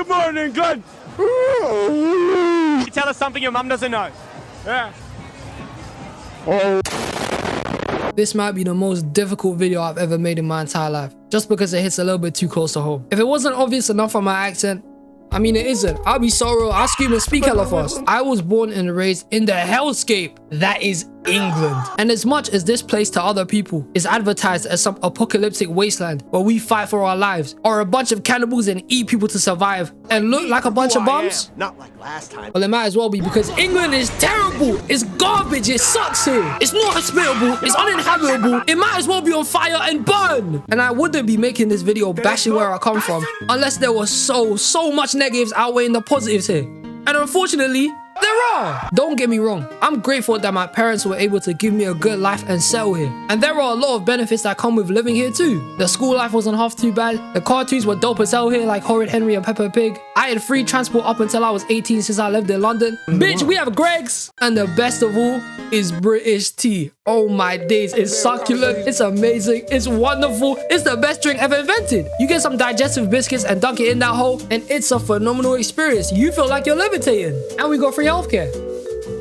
Good morning, England. Tell us something your mum doesn't know. Yeah. This might be the most difficult video I've ever made in my entire life, just because it hits a little bit too close to home. If it wasn't obvious enough from my accent, I mean it isn't. I'll be so real, I'll scream and speak hella fast. I was born and raised in the hellscape that is England. And as much as this place to other people is advertised as some apocalyptic wasteland where we fight for our lives, or a bunch of cannibals and eat people to survive and look like a bunch of bums, Not like last time. well, it might as well be, because England is terrible. It's garbage. It sucks here. It's not hospitable. It's uninhabitable. It might as well be on fire and burn. And I wouldn't be making this video bashing where I come from unless there was so much negatives outweighing the positives here. And unfortunately, there are. Don't get me wrong, I'm grateful that my parents were able to give me a good life and settle here. And there are a lot of benefits that come with living here too. The school life wasn't half too bad. The cartoons were dope as hell here, like Horrid Henry and Peppa Pig. I had free transport up until I was 18 since I lived in London. Bitch, we have Greggs. And the best of all is British tea. Oh my days, it's succulent, it's amazing, it's wonderful, it's the best drink ever invented. You get some digestive biscuits and dunk it in that hole, and it's a phenomenal experience. You feel like you're levitating. And we got free healthcare.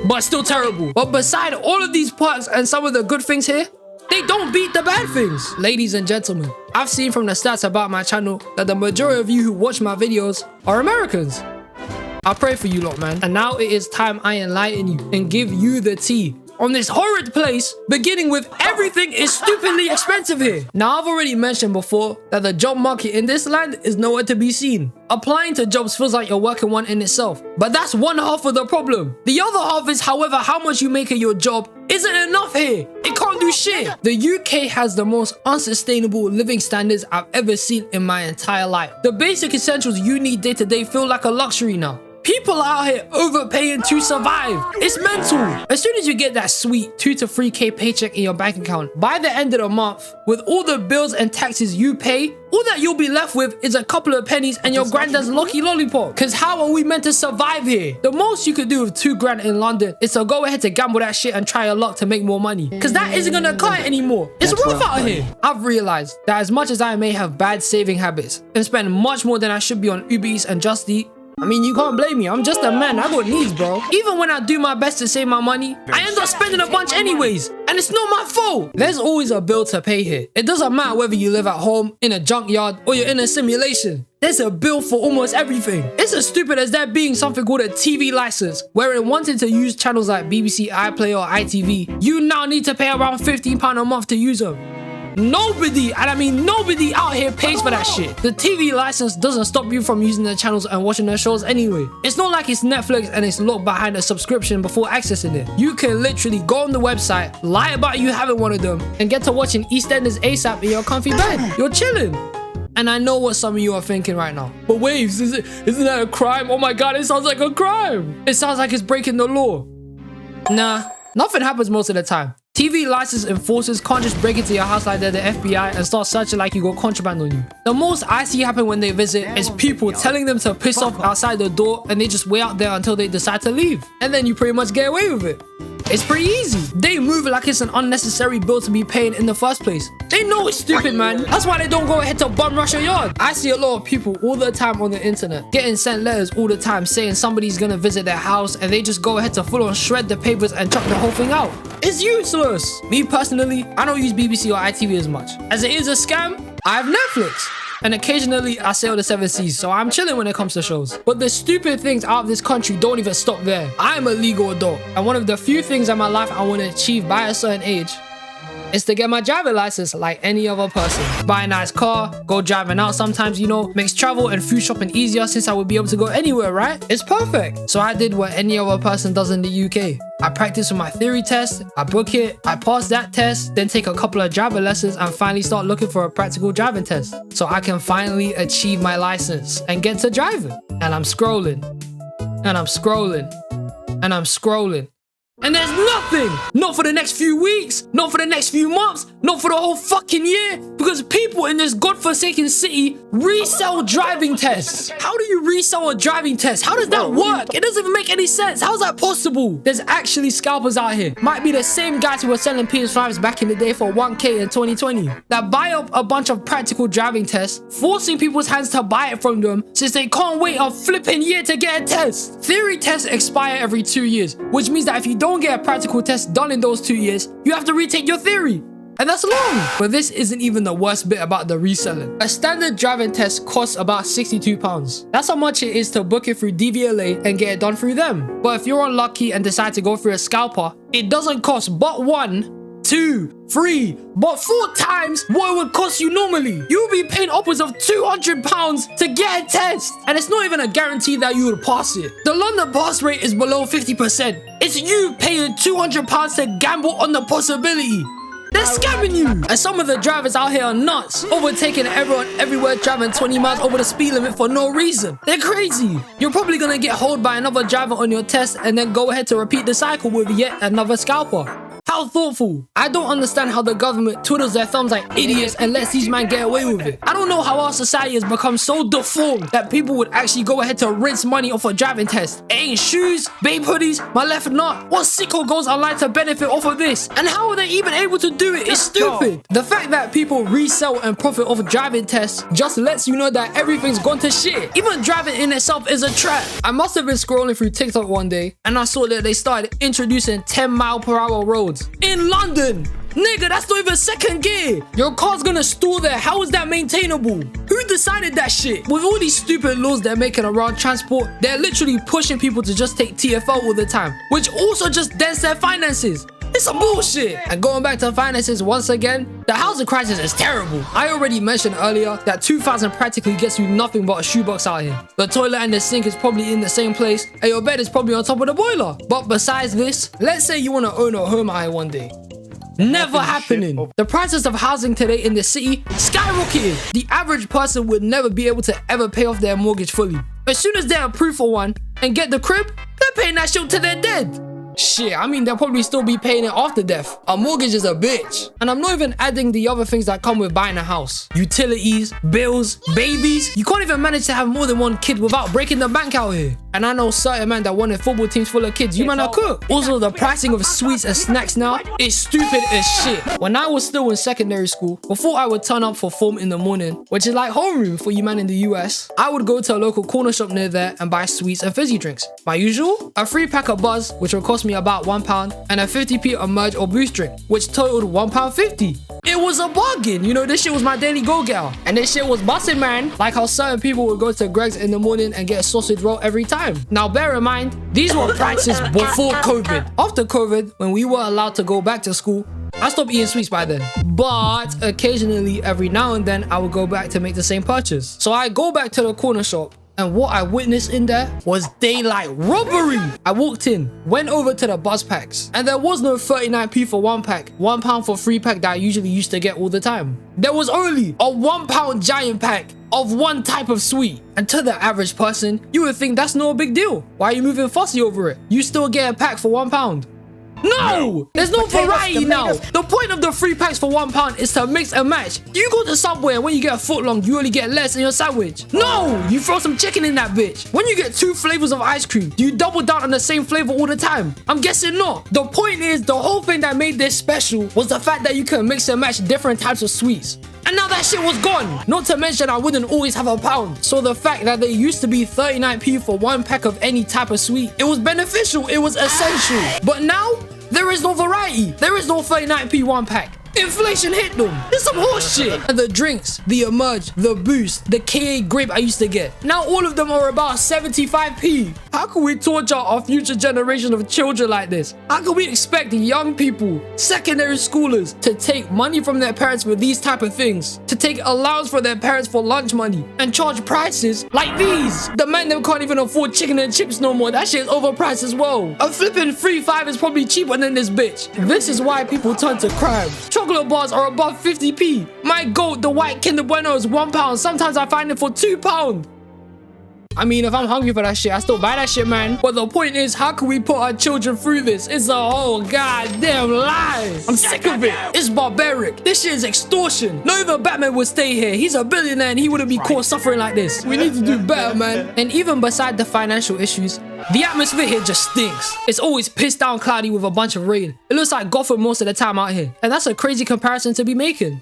But still terrible. But beside all of these perks and some of the good things here, they don't beat the bad things. Ladies and gentlemen, I've seen from the stats about my channel that the majority of you who watch my videos are Americans. I pray for you lot, man. And now it is time I enlighten you and give you the tea on this horrid place, beginning with everything is stupidly expensive here. Now, I've already mentioned before that the job market in this land is nowhere to be seen. Applying to jobs feels like you're working one in itself, but that's one half of the problem. The other half is, however, how much you make at your job isn't enough here. It can't do shit. The UK has the most unsustainable living standards I've ever seen in my entire life. The basic essentials you need day to day feel like a luxury now. People out here overpaying to survive. It's mental. As soon as you get that sweet 2 to 3K paycheck in your bank account, by the end of the month, with all the bills and taxes you pay, all that you'll be left with is a couple of pennies and your granddad's lucky lollipop. Cause how are we meant to survive here? The most you could do with 2 grand in London is to go ahead to gamble that shit and try your luck to make more money. Cause that isn't gonna cut it anymore. It's rough out here. I've realized that as much as I may have bad saving habits and spend much more than I should be on Uber Eats and Just Eat, I mean, you can't blame me. I'm just a man. I got needs, bro. Even when I do my best to save my money, I end up spending a bunch anyways. And it's not my fault. There's always a bill to pay here. It doesn't matter whether you live at home, in a junkyard, or you're in a simulation. There's a bill for almost everything. It's as stupid as there being something called a TV license, wherein wanting to use channels like BBC iPlayer or ITV, you now need to pay around £15 a month to use them. Nobody, and I mean nobody out here pays for that shit. The TV license doesn't stop you from using the channels and watching the shows anyway. It's not like it's Netflix and it's locked behind a subscription before accessing it. You can literally go on the website, lie about you having one of them, and get to watching EastEnders ASAP in your comfy bed. You're chilling. And I know what some of you are thinking right now. But Waves, isn't that a crime? Oh my god, it sounds like a crime. It sounds like it's breaking the law. Nah, nothing happens most of the time. TV license enforcers can't just break into your house like they're the FBI and start searching like you got contraband on you. The most I see happen when they visit is people telling them to piss off outside the door, and they just wait out there until they decide to leave. And then you pretty much get away with it. It's pretty easy. They move like it's an unnecessary bill to be paying in the first place. They know it's stupid, man. That's why they don't go ahead to bum rush your yard. I see a lot of people all the time on the internet getting sent letters all the time saying somebody's gonna visit their house, and they just go ahead to full on shred the papers and chuck the whole thing out. It's useless. Me personally, I don't use BBC or ITV as much. As it is a scam, I have Netflix. And occasionally I sail the 7 seas, so I'm chilling when it comes to shows. But the stupid things out of this country don't even stop there. I'm a legal adult, and one of the few things in my life I want to achieve by a certain age is to get my driving license like any other person. Buy a nice car, go driving out sometimes, you know, makes travel and food shopping easier since I would be able to go anywhere, right? It's perfect. So I did what any other person does in the UK. I practiced with my theory test, I book it, I pass that test, then take a couple of driving lessons and finally start looking for a practical driving test so I can finally achieve my license and get to driving. And I'm scrolling, and I'm scrolling, and I'm scrolling. And there's nothing, not for the next few weeks, not for the next few months, not for the whole fucking year, because people in this godforsaken city resell driving tests. How do you resell a driving test? How does that work? It doesn't even make any sense. How is that possible? There's actually scalpers out here. Might be the same guys who were selling PS5s back in the day for 1K in 2020 that buy up a bunch of practical driving tests, forcing people's hands to buy it from them since they can't wait a flipping year to get a test. Theory tests expire every 2 years, which means that if you don't get a practical test done in those 2 years, you have to retake your theory. And that's long. But this isn't even the worst bit about the reselling. A standard driving test costs about £62. That's how much it is to book it through DVLA and get it done through them. But if you're unlucky and decide to go through a scalper, it doesn't cost but 1, 2, 3, but 4 times what it would cost you normally. You would be paying upwards of £200 to get a test. And it's not even a guarantee that you would pass it. The London pass rate is below 50%. It's you paying £200 to gamble on the possibility. They're scamming you! And some of the drivers out here are nuts, overtaking everyone everywhere, driving 20 miles over the speed limit for no reason. They're crazy. You're probably gonna get hauled by another driver on your test and then go ahead to repeat the cycle with yet another scalper. How thoughtful. I don't understand how the government twiddles their thumbs like idiots and lets these men get away with it. I don't know how our society has become so deformed that people would actually go ahead to rinse money off a driving test. It ain't shoes, babe hoodies, my left nut. What sicko goes online to benefit off of this? And how are they even able to do it is stupid. The fact that people resell and profit off driving tests just lets you know that everything's gone to shit. Even driving in itself is a trap. I must have been scrolling through TikTok one day and I saw that they started introducing 10-mile-per-hour roads in London. Nigga, that's not even second gear. Your car's gonna stall there. How is that maintainable? Who decided that shit? With all these stupid laws they're making around transport, they're literally pushing people to just take TfL all the time, which also just dents their finances. It's some bullshit. And going back to finances once again, the housing crisis is terrible. I already mentioned earlier that 2,000 practically gets you nothing but a shoebox out here. The toilet and the sink is probably in the same place, and your bed is probably on top of the boiler. But besides this, let's say you want to own a home out here one day. Never happening. The prices of housing today in the city skyrocketed. The average person would never be able to ever pay off their mortgage fully. As soon as they're approved for one and get the crib, they're paying that shit till they're dead. Shit, I mean, they'll probably still be paying it after death. A mortgage is a bitch. And I'm not even adding the other things that come with buying a house. Utilities, bills, babies. You can't even manage to have more than one kid without breaking the bank out here. And I know certain men that wanted football teams full of kids. You man are cook. Also, the pricing of sweets and snacks now is stupid as shit. When I was still in secondary school, before I would turn up for form in the morning, which is like homeroom for you man in the US, I would go to a local corner shop near there and buy sweets and fizzy drinks. My usual, a free pack of Buzz, which would cost me about £1, and a 50p Emerge or Boost drink, which totaled £1.50. It was a bargain, you know, this shit was my daily go-getter. And this shit was busting, man. Like how certain people would go to Greg's in the morning and get a sausage roll every time. Now bear in mind, these were prices before COVID. After COVID, when we were allowed to go back to school, I stopped eating sweets by then. But occasionally, every now and then, I would go back to make the same purchase. So I go back to the corner shop, and what I witnessed in there was daylight robbery. I walked in, went over to the Buzz packs, and there was no 39p for one pack, £1 for 3 pack that I usually used to get all the time. There was only a £1 giant pack of one type of sweet. And to the average person, you would think that's no big deal. Why are you moving fussy over it? You still get a pack for £1. No! There's no variety now. The point of the 3 packs for £1 is to mix and match. You go to Subway and when you get a foot long, you only get less in your sandwich. No! You throw some chicken in that bitch. When you get 2 flavors of ice cream, do you double down on the same flavor all the time? I'm guessing not. The point is, the whole thing that made this special was the fact that you can mix and match different types of sweets. And now that shit was gone. Not to mention I wouldn't always have £1. So the fact that there used to be 39p for 1 pack of any type of sweet, it was beneficial, it was essential. But now, there is no variety. There is no 39p 1 pack. Inflation hit them. It's some horse shit. And the drinks, the Emerge, the Boost, the KA grape I used to get. Now all of them are about 75p. How can we torture our future generation of children like this? How can we expect young people, secondary schoolers, to take money from their parents for these type of things? To take allowance for their parents for lunch money and charge prices like these? The man them can't even afford chicken and chips no more. That shit is overpriced as well. A flipping 3-5 is probably cheaper than this bitch. This is why people turn to crime. Chocolate bars are above 50p. My goat, the white Kinder Bueno is £1. Sometimes I find it for £2. I mean, if I'm hungry for that shit, I still buy that shit, man. But the point is, how can we put our children through this? It's a whole goddamn lie. I'm sick of it. It's barbaric. This shit is extortion. Not even Batman would stay here. He's a billionaire and he wouldn't be caught suffering like this. We need to do better, man. And even beside the financial issues, the atmosphere here just stinks. It's always pissed down cloudy with a bunch of rain. It looks like Gotham most of the time out here. And that's a crazy comparison to be making.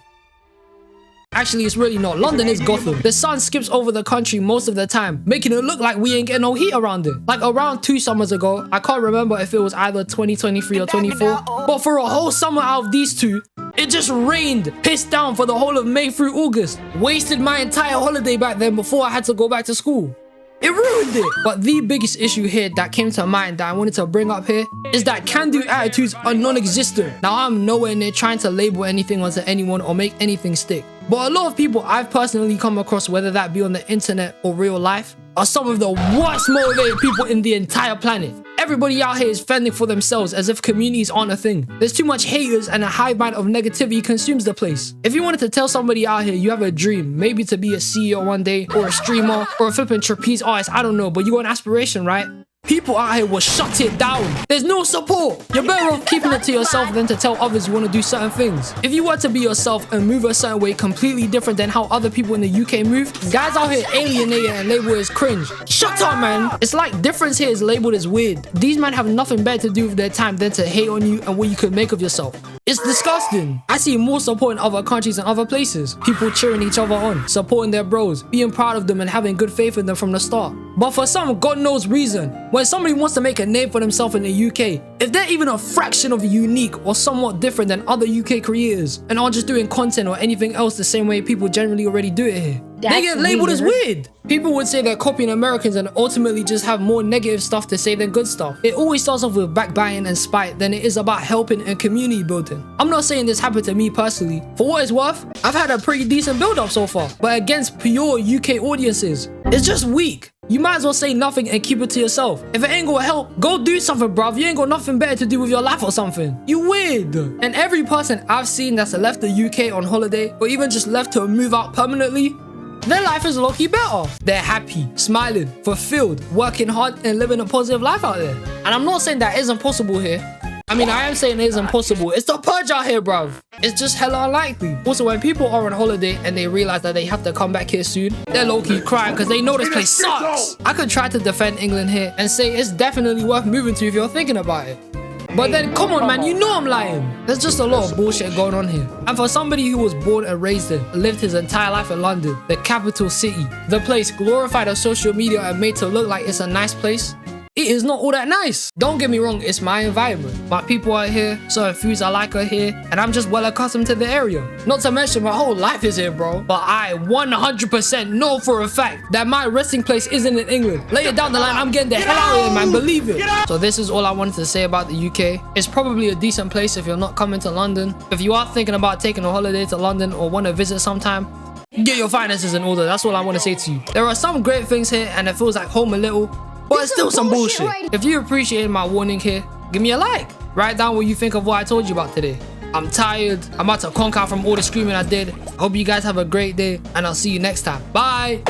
Actually, it's really not. London is Gotham. The sun skips over the country most of the time, making it look like we ain't getting no heat around it. Like around 2 summers ago, I can't remember if it was either 2023 or 24, but for a whole summer out of these two, it just rained, pissed down for the whole of May through August. Wasted my entire holiday back then before I had to go back to school. It ruined it. But the biggest issue here that came to mind that I wanted to bring up here is that can-do attitudes are non-existent. Now, I'm nowhere near trying to label anything onto anyone or make anything stick. But a lot of people I've personally come across, whether that be on the internet or real life, are some of the worst motivated people in the entire planet. Everybody out here is fending for themselves as if communities aren't a thing. There's too much haters and a hive mind of negativity consumes the place. If you wanted to tell somebody out here you have a dream, maybe to be a CEO one day, or a streamer, or a flipping trapeze artist, I don't know, but you got an aspiration, right? People out here will shut it down. There's no support. You're better off keeping it to yourself than to tell others you want to do certain things. If you were to be yourself and move a certain way completely different than how other people in the UK move, guys out here alienate it and label it as cringe. Shut up, man. It's like difference here is labeled as weird. These men have nothing better to do with their time than to hate on you and what you could make of yourself. It's disgusting. I see more support in other countries and other places. People cheering each other on, supporting their bros, being proud of them and having good faith in them from the start. But for some God knows reason, when somebody wants to make a name for themselves in the UK, if they're even a fraction of unique or somewhat different than other UK creators and aren't just doing content or anything else the same way people generally already do it here, they get labeled as weird. People would say they're copying Americans and ultimately just have more negative stuff to say than good stuff. It always starts off with backbiting and spite than it is about helping and community building. I'm not saying this happened to me personally. For what it's worth, I've had a pretty decent build up so far, but against pure UK audiences, it's just weak. You might as well say nothing and keep it to yourself. If it ain't gonna help, go do something, bruv. You ain't got nothing better to do with your life or something. You weird. And every person I've seen that's left the UK on holiday or even just left to move out permanently, their life is low-key better. They're happy, smiling, fulfilled, working hard and living a positive life out there. And I'm not saying that isn't possible here. I mean, I am saying it isn't possible. It's the purge out here, bruv. It's just hella unlikely. Also, when people are on holiday and they realize that they have to come back here soon, they're low-key crying because they know this place sucks. I could try to defend England here and say it's definitely worth moving to if you're thinking about it. But then, come on, man, you know I'm lying. There's just a lot of bullshit going on here. And for somebody who was born and raised in, lived his entire life in London, the capital city, the place glorified on social media and made to look like it's a nice place, it is not all that nice. Don't get me wrong, it's my environment. My people are here, certain foods I like are here, and I'm just well accustomed to the area. Not to mention my whole life is here, bro. But I 100% know for a fact that my resting place isn't in England. Later down the line, I'm getting the hell out of here, man, believe it. So this is all I wanted to say about the UK. It's probably a decent place if you're not coming to London. If you are thinking about taking a holiday to London or want to visit sometime, get your finances in order. That's all I want to say to you. There are some great things here and it feels like home a little, but it's still some bullshit. If you appreciated my warning here, give me a like. Write down what you think of what I told you about today. I'm tired. I'm about to conk out from all the screaming I did. Hope you guys have a great day and I'll see you next time. Bye.